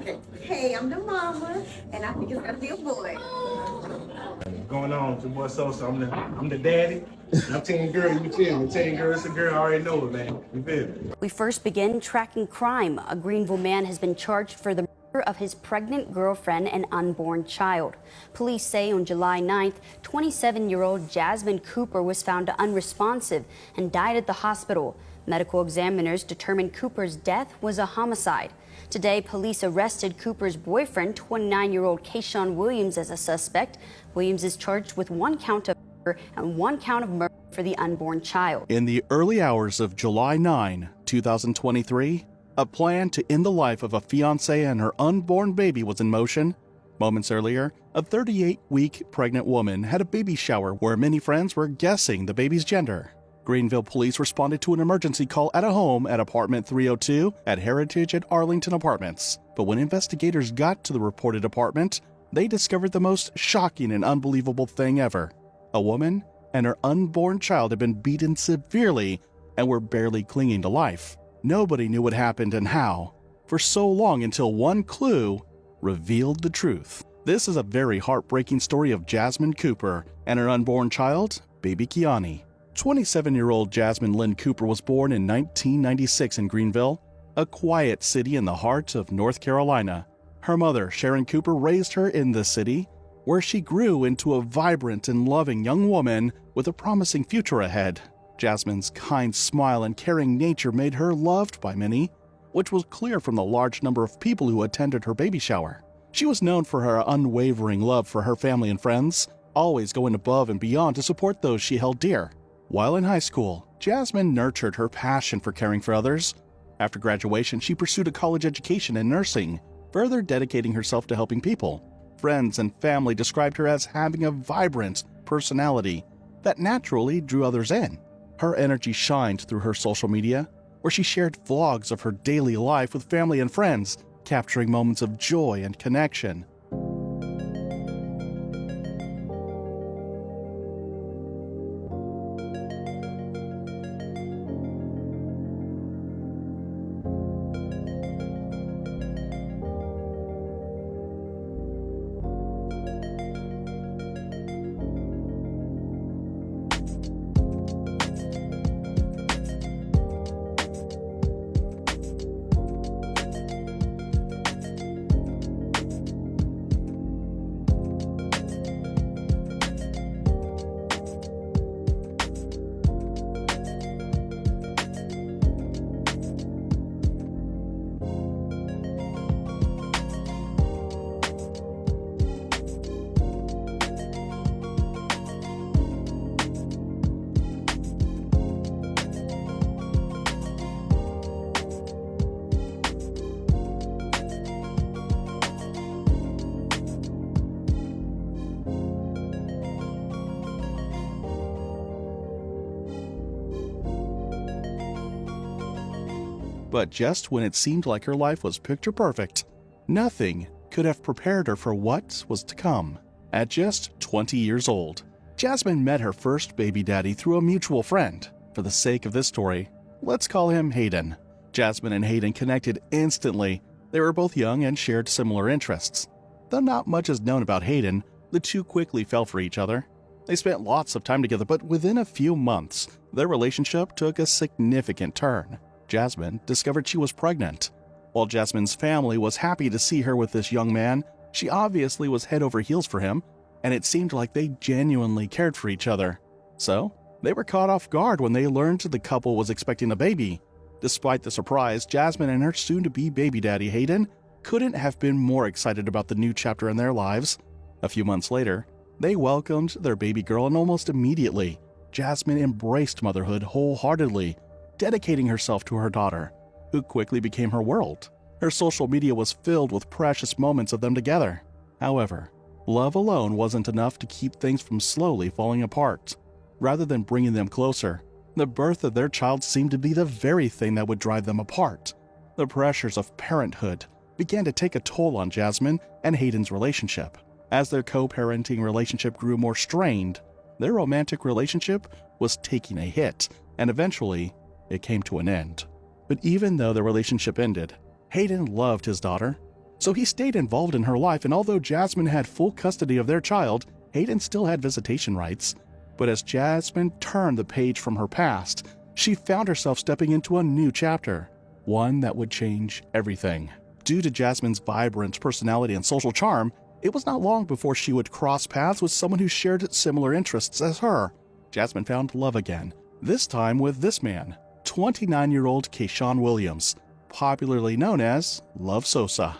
Okay. Hey, I'm the mama, and I think it's gonna be a boy. What's going on? It's your boy Sosa. I'm the daddy. I'm Team Girl. You feel me? Team Girl, it's a girl. I already know it, man. You feel me? We first begin tracking crime. A Greenville man has been charged for the murder of his pregnant girlfriend and unborn child. Police say on July 9th, 27-year-old Jasmine Cooper was found unresponsive and died at the hospital. Medical examiners determined Cooper's death was a homicide. Today, police arrested Cooper's boyfriend, 29-year-old Kayshawn Williams, as a suspect. Williams is charged with 1 count of murder and 1 count of murder for the unborn child. In the early hours of July 9, 2023, a plan to end the life of a fiancée and her unborn baby was in motion. Moments earlier, a 38-week pregnant woman had a baby shower where many friends were guessing the baby's gender. Greenville police responded to an emergency call at a home at apartment 302 at Heritage at Arlington Apartments. But when investigators got to the reported apartment, they discovered the most shocking and unbelievable thing ever. A woman and her unborn child had been beaten severely and were barely clinging to life. Nobody knew what happened and how, for so long until one clue revealed the truth. This is a very heartbreaking story of Jasmine Cooper and her unborn child, baby Kiani. 27-year-old Jasmine Lynn Cooper was born in 1996 in Greenville, a quiet city in the heart of North Carolina. Her mother, Sharon Cooper, raised her in the city, where she grew into a vibrant and loving young woman with a promising future ahead. Jasmine's kind smile and caring nature made her loved by many, which was clear from the large number of people who attended her baby shower. She was known for her unwavering love for her family and friends, always going above and beyond to support those she held dear. While in high school, Jasmine nurtured her passion for caring for others. After graduation, she pursued a college education in nursing, further dedicating herself to helping people. Friends and family described her as having a vibrant personality that naturally drew others in. Her energy shined through her social media, where she shared vlogs of her daily life with family and friends, capturing moments of joy and connection. But just when it seemed like her life was picture perfect, nothing could have prepared her for what was to come. At just 20 years old, Jasmine met her first baby daddy through a mutual friend. For the sake of this story, let's call him Hayden. Jasmine and Hayden connected instantly. They were both young and shared similar interests. Though not much is known about Hayden, the two quickly fell for each other. They spent lots of time together, but within a few months, their relationship took a significant turn. Jasmine discovered she was pregnant. While Jasmine's family was happy to see her with this young man, she obviously was head over heels for him, and it seemed like they genuinely cared for each other. So, they were caught off guard when they learned the couple was expecting a baby. Despite the surprise, Jasmine and her soon-to-be baby daddy Hayden couldn't have been more excited about the new chapter in their lives. A few months later, they welcomed their baby girl, and almost immediately, Jasmine embraced motherhood wholeheartedly, dedicating herself to her daughter, who quickly became her world. Her social media was filled with precious moments of them together. However, love alone wasn't enough to keep things from slowly falling apart. Rather than bringing them closer, the birth of their child seemed to be the very thing that would drive them apart. The pressures of parenthood began to take a toll on Jasmine and Hayden's relationship. As their co-parenting relationship grew more strained, their romantic relationship was taking a hit, and eventually, it came to an end. But even though the relationship ended, Hayden loved his daughter. So he stayed involved in her life, and although Jasmine had full custody of their child, Hayden still had visitation rights. But as Jasmine turned the page from her past, she found herself stepping into a new chapter, one that would change everything. Due to Jasmine's vibrant personality and social charm, it was not long before she would cross paths with someone who shared similar interests as her. Jasmine found love again, this time with this man, 29-year-old Kayshawn Williams, popularly known as Love Sosa.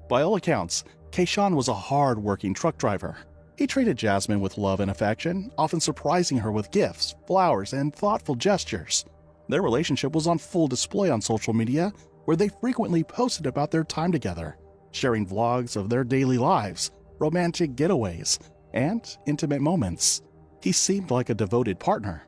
By all accounts, Kayshawn was a hard-working truck driver. He treated Jasmine with love and affection, often surprising her with gifts, flowers, and thoughtful gestures. Their relationship was on full display on social media, where they frequently posted about their time together, sharing vlogs of their daily lives, romantic getaways, and intimate moments. He seemed like a devoted partner.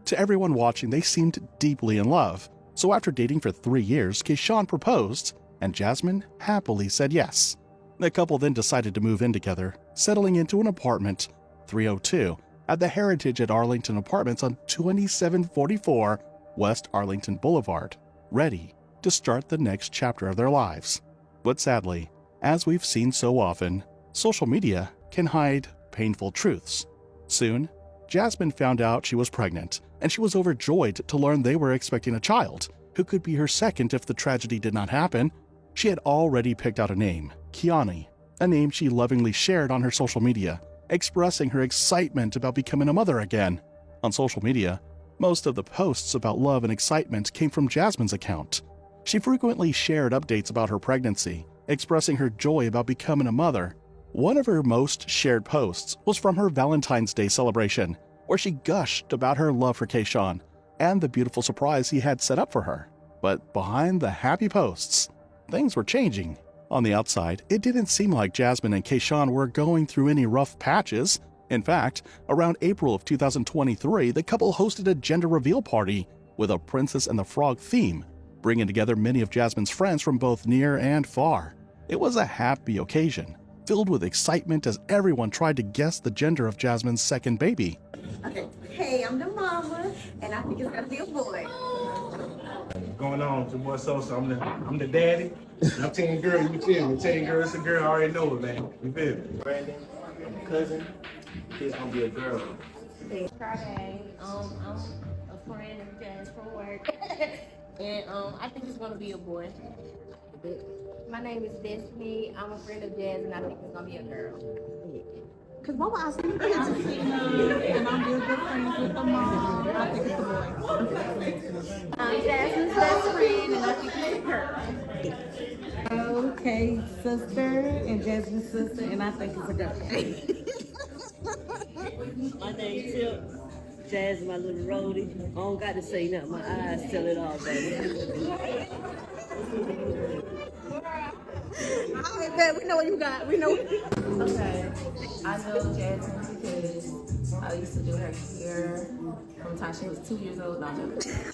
To everyone watching, they seemed deeply in love. So after dating for 3 years, Kayshawn proposed, and Jasmine happily said yes. The couple then decided to move in together, settling into an apartment, 302, at the Heritage at Arlington Apartments on 2744 West Arlington Boulevard, ready to start the next chapter of their lives. But sadly, as we've seen so often, social media can hide painful truths. Soon, Jasmine found out she was pregnant, and she was overjoyed to learn they were expecting a child, who could be her second if the tragedy did not happen. She had already picked out a name, Kiani, a name she lovingly shared on her social media, expressing her excitement about becoming a mother again. On social media, most of the posts about love and excitement came from Jasmine's account. She frequently shared updates about her pregnancy, expressing her joy about becoming a mother. One of her most shared posts was from her Valentine's Day celebration, where she gushed about her love for Kayshawn and the beautiful surprise he had set up for her. But behind the happy posts, things were changing. On the outside, it didn't seem like Jasmine and Kayshawn were going through any rough patches. In fact, around April of 2023, the couple hosted a gender reveal party with a Princess and the Frog theme, bringing together many of Jasmine's friends from both near and far. It was a happy occasion, filled with excitement as everyone tried to guess the gender of Jasmine's second baby. Okay. Hey, I'm the mama, and I think it's gonna be a boy. Going on, it's your boy Sosa. I'm the daddy. I'm telling girl, you feel me? Telling girl, it's a girl, I already know it, man. You feel me? Brandon, I'm a cousin. It's gonna be a girl. Friday, I'm a friend of Jazz from work, and I think it's gonna be a boy. My name is Destiny. I'm a friend of Jazz, and I think it's gonna be a girl. Cause mama, I see you. I'm Tina, and I'm real good friends with the mom. I think it's a boy. I'm Jasmine's best friend, and I think it's a girl. Okay, sister, and Jasmine's sister, and I think it's a girl. My name Tip. Jazz, my little roadie. I don't got to say nothing. My eyes tell it all, baby. All right, babe, we know what you got. We know. Okay, I know Jasmine because I used to do her hair from the time she was 2 years old. No, I'm joking.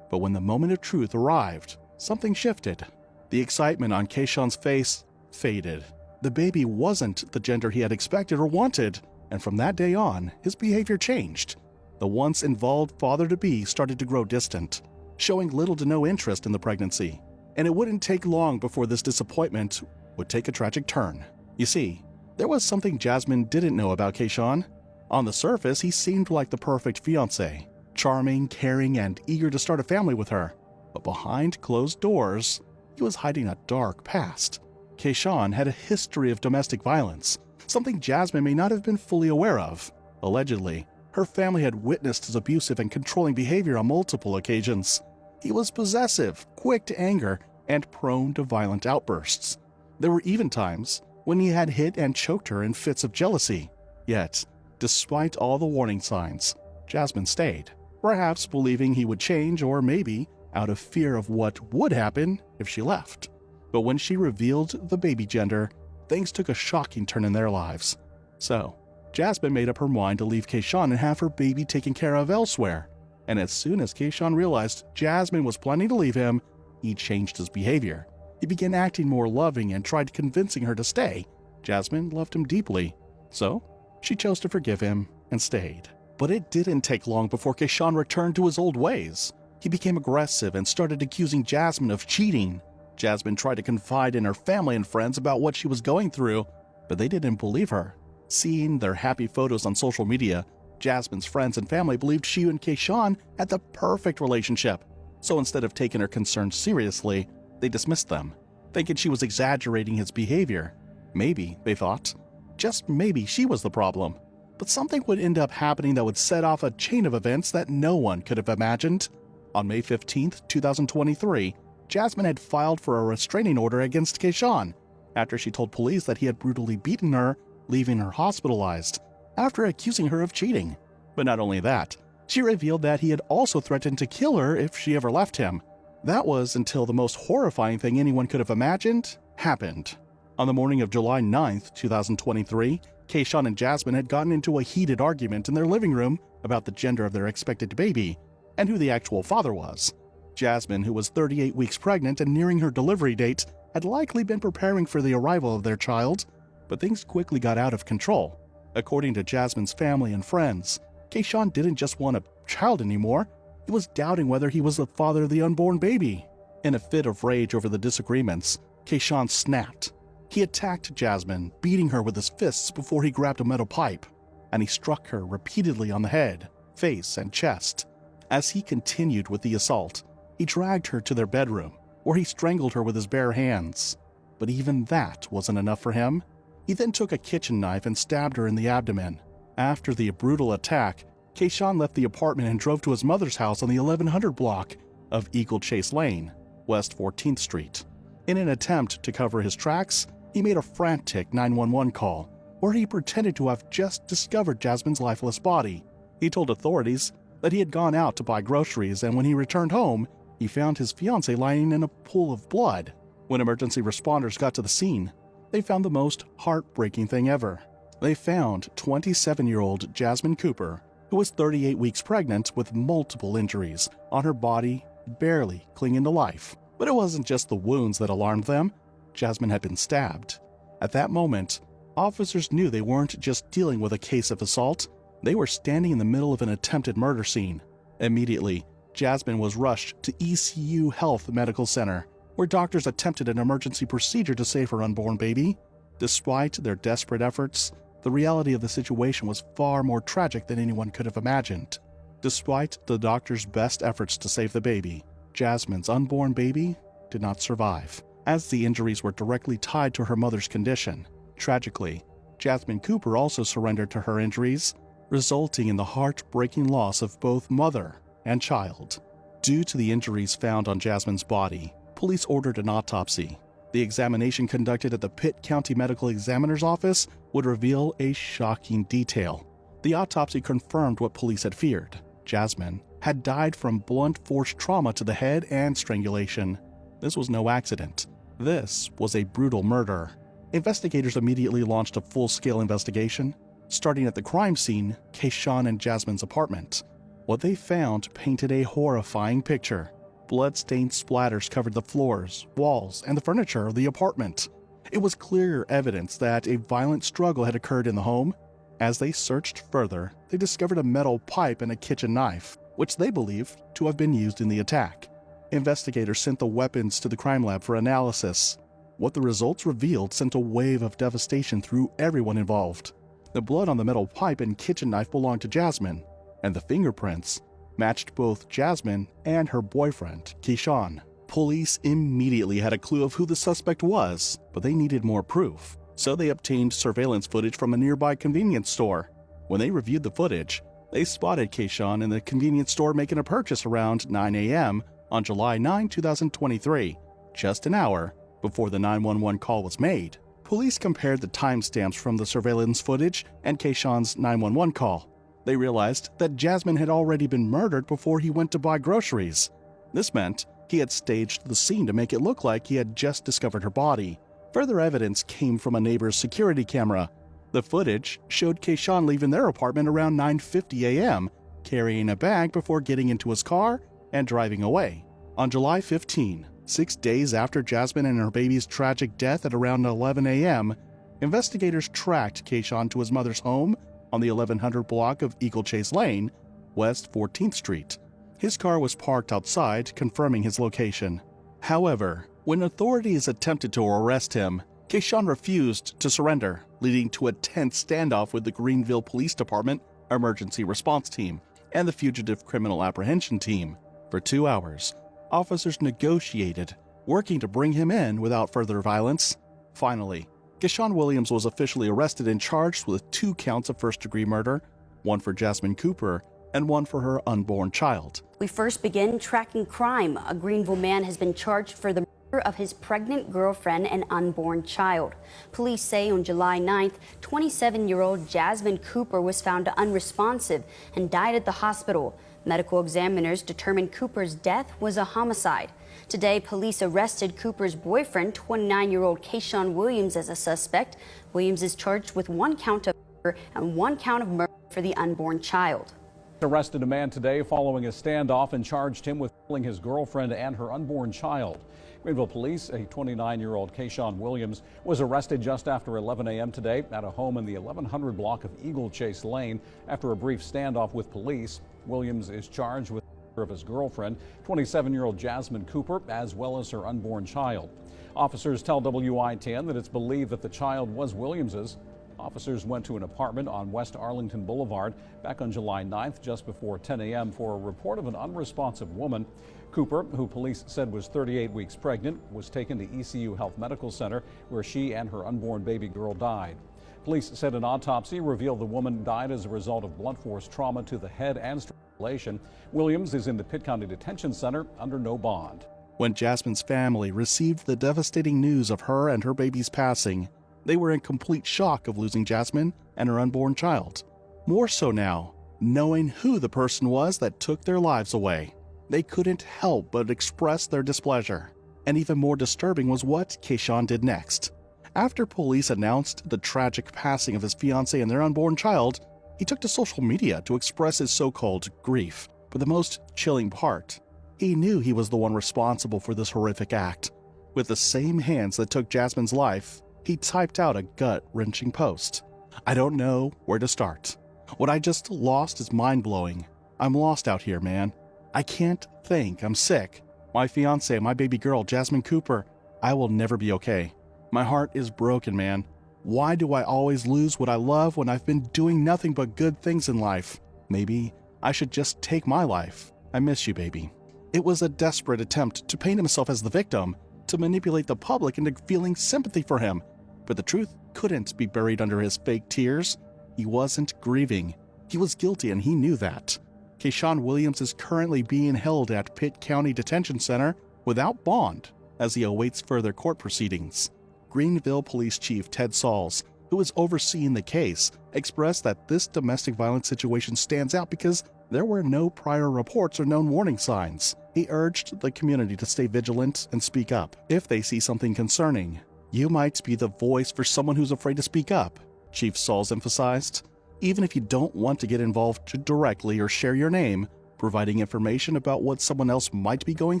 But when the moment of truth arrived, something shifted. The excitement on Kayshawn's face faded. The baby wasn't the gender he had expected or wanted, and from that day on, his behavior changed. The once involved father-to-be started to grow distant, showing little to no interest in the pregnancy. And it wouldn't take long before this disappointment would take a tragic turn. You see, there was something Jasmine didn't know about Kayshawn. On the surface, he seemed like the perfect fiancé, charming, caring, and eager to start a family with her. But behind closed doors, he was hiding a dark past. Kayshawn had a history of domestic violence, something Jasmine may not have been fully aware of. Allegedly, Her family had witnessed his abusive and controlling behavior on multiple occasions. He was possessive, quick to anger, and prone to violent outbursts. There were even times when he had hit and choked her in fits of jealousy. Yet, despite all the warning signs, Jasmine stayed, perhaps believing he would change, or maybe out of fear of what would happen if she left. But when she revealed the baby gender, things took a shocking turn in their lives. So, Jasmine made up her mind to leave Kayshawn and have her baby taken care of elsewhere. And as soon as Kayshawn realized Jasmine was planning to leave him, he changed his behavior. He began acting more loving and tried convincing her to stay. Jasmine loved him deeply, so she chose to forgive him and stayed. But it didn't take long before Kayshawn returned to his old ways. He became aggressive and started accusing Jasmine of cheating. Jasmine tried to confide in her family and friends about what she was going through, but they didn't believe her. Seeing their happy photos on social media, Jasmine's friends and family believed she and Kayshawn had the perfect relationship. So instead of taking her concerns seriously, they dismissed them, thinking she was exaggerating his behavior. Maybe, they thought, just maybe she was the problem. But something would end up happening that would set off a chain of events that no one could have imagined. On May 15, 2023, Jasmine had filed for a restraining order against Kayshawn after she told police that he had brutally beaten her, leaving her hospitalized, after accusing her of cheating. But not only that, she revealed that he had also threatened to kill her if she ever left him. That was until the most horrifying thing anyone could have imagined happened. On the morning of July 9, 2023, Kayshawn and Jasmine had gotten into a heated argument in their living room about the gender of their expected baby and who the actual father was. Jasmine, who was 38 weeks pregnant and nearing her delivery date, had likely been preparing for the arrival of their child, but things quickly got out of control. According to Jasmine's family and friends, Kayshawn didn't just want a child anymore, he was doubting whether he was the father of the unborn baby. In a fit of rage over the disagreements, Kayshawn snapped. He attacked Jasmine, beating her with his fists before he grabbed a metal pipe, and he struck her repeatedly on the head, face, and chest. As he continued with the assault, he dragged her to their bedroom, where he strangled her with his bare hands. But even that wasn't enough for him. He then took a kitchen knife and stabbed her in the abdomen. After the brutal attack, Kayshawn left the apartment and drove to his mother's house on the 1100 block of Eagle Chase Lane, West 14th Street. In an attempt to cover his tracks, he made a frantic 911 call, where he pretended to have just discovered Jasmine's lifeless body. He told authorities that he had gone out to buy groceries, and when he returned home, he found his fiancée lying in a pool of blood. When emergency responders got to the scene, they found the most heartbreaking thing ever. They found 27-year-old Jasmine Cooper, who was 38 weeks pregnant with multiple injuries on her body, barely clinging to life. But it wasn't just the wounds that alarmed them. Jasmine had been stabbed. At that moment, officers knew they weren't just dealing with a case of assault. They were standing in the middle of an attempted murder scene. Immediately, Jasmine was rushed to ECU Health Medical Center, where doctors attempted an emergency procedure to save her unborn baby. Despite their desperate efforts, the reality of the situation was far more tragic than anyone could have imagined. Despite the doctor's best efforts to save the baby, Jasmine's unborn baby did not survive, as the injuries were directly tied to her mother's condition. Tragically, Jasmine Cooper also surrendered to her injuries, resulting in the heartbreaking loss of both mother and child. Due to the injuries found on Jasmine's body, police ordered an autopsy. The examination conducted at the Pitt County Medical Examiner's Office would reveal a shocking detail. The autopsy confirmed what police had feared. Jasmine had died from blunt force trauma to the head and strangulation. This was no accident. This was a brutal murder. Investigators immediately launched a full-scale investigation, starting at the crime scene, Kayshawn and Jasmine's apartment. What they found painted a horrifying picture. Blood-stained splatters covered the floors, walls, and the furniture of the apartment. It was clear evidence that a violent struggle had occurred in the home. As they searched further, they discovered a metal pipe and a kitchen knife, which they believed to have been used in the attack. Investigators sent the weapons to the crime lab for analysis. What the results revealed sent a wave of devastation through everyone involved. The blood on the metal pipe and kitchen knife belonged to Jasmine, and the fingerprints matched both Jasmine and her boyfriend, Kayshawn. Police immediately had a clue of who the suspect was, but they needed more proof. So they obtained surveillance footage from a nearby convenience store. When they reviewed the footage, They spotted Kayshawn in the convenience store making a purchase around 9 a.m. on July 9, 2023, just an hour before the 911 call was made. Police compared the timestamps from the surveillance footage and Kayshawn's 911 call. They realized that Jasmine had already been murdered before he went to buy groceries. This meant he had staged the scene to make it look like he had just discovered her body. Further evidence came from a neighbor's security camera. The footage showed Kayshawn leaving their apartment around 9:50 a.m., carrying a bag before getting into his car and driving away. On July 15, 6 days after Jasmine and her baby's tragic death at around 11 a.m., investigators tracked Kayshawn to his mother's home on the 1100 block of Eagle Chase Lane, West 14th Street. His car was parked outside, confirming his location. However, when authorities attempted to arrest him, Kayshawn refused to surrender, leading to a tense standoff with the Greenville Police Department Emergency Response Team and the Fugitive Criminal Apprehension Team. For 2 hours, officers negotiated, working to bring him in without further violence. Finally, Kayshawn Williams was officially arrested and charged with 2 counts of first-degree murder, one for Jasmine Cooper and one for her unborn child. We first begin tracking crime. A Greenville man has been charged for the murder of his pregnant girlfriend and unborn child. Police say on July 9th, 27-year-old Jasmine Cooper was found unresponsive and died at the hospital. Medical examiners determined Cooper's death was a homicide. Today, police arrested Cooper's boyfriend, 29-year-old Kayshawn Williams, as a suspect. Williams is charged with 1 count of murder and 1 count of murder for the unborn child. Arrested a man today following a standoff and charged him with killing his girlfriend and her unborn child. Greenville police, a 29-year-old Kayshawn Williams was arrested just after 11 a.m. today at a home in the 1100 block of Eagle Chase Lane after a brief standoff with police. Williams is charged with the murder of his girlfriend, 27-year-old Jasmine Cooper, as well as her unborn child. Officers tell WI10 that it's believed that the child was Williams's. Officers went to an apartment on West Arlington Boulevard back on July 9th, just before 10 a.m. for a report of an unresponsive woman. Cooper, who police said was 38 weeks pregnant, was taken to ECU Health Medical Center, where she and her unborn baby girl died. Police said an autopsy revealed the woman died as a result of blunt force trauma to the head and strangulation. Williams is in the Pitt County Detention Center under no bond. When Jasmine's family received the devastating news of her and her baby's passing, they were in complete shock of losing Jasmine and her unborn child. More so now, knowing who the person was that took their lives away. They couldn't help but express their displeasure. And even more disturbing was what Kayshawn did next. After police announced the tragic passing of his fiancée and their unborn child, he took to social media to express his so-called grief. But the most chilling part, he knew he was the one responsible for this horrific act. With the same hands that took Jasmine's life, he typed out a gut-wrenching post. "I don't know where to start. What I just lost is mind-blowing. I'm lost out here, man. I can't think. I'm sick. My fiancée, my baby girl, Jasmine Cooper, I will never be okay. My heart is broken, man. Why do I always lose what I love when I've been doing nothing but good things in life? Maybe I should just take my life. I miss you, baby." It was a desperate attempt to paint himself as the victim, to manipulate the public into feeling sympathy for him. But the truth couldn't be buried under his fake tears. He wasn't grieving. He was guilty, and he knew that. Kayshawn Williams is currently being held at Pitt County Detention Center without bond as he awaits further court proceedings. Greenville Police Chief Ted Sauls, who is overseeing the case, expressed that this domestic violence situation stands out because there were no prior reports or known warning signs. He urged the community to stay vigilant and speak up if they see something concerning. "You might be the voice for someone who's afraid to speak up," Chief Sauls emphasized. "Even if you don't want to get involved directly or share your name, providing information about what someone else might be going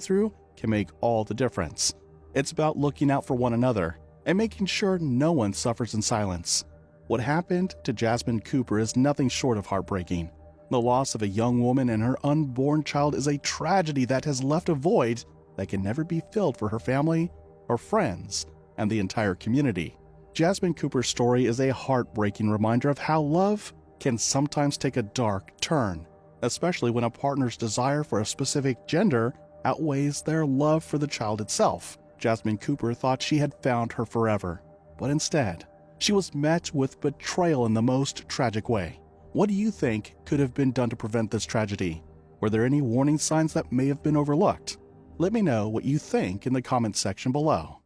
through can make all the difference. It's about looking out for one another and making sure no one suffers in silence." What happened to Jasmine Cooper is nothing short of heartbreaking. The loss of a young woman and her unborn child is a tragedy that has left a void that can never be filled for her family, her friends, and the entire community. Jasmine Cooper's story is a heartbreaking reminder of how love can sometimes take a dark turn, especially when a partner's desire for a specific gender outweighs their love for the child itself. Jasmine Cooper thought she had found her forever, but instead, she was met with betrayal in the most tragic way. What do you think could have been done to prevent this tragedy? Were there any warning signs that may have been overlooked? Let me know what you think in the comments section below.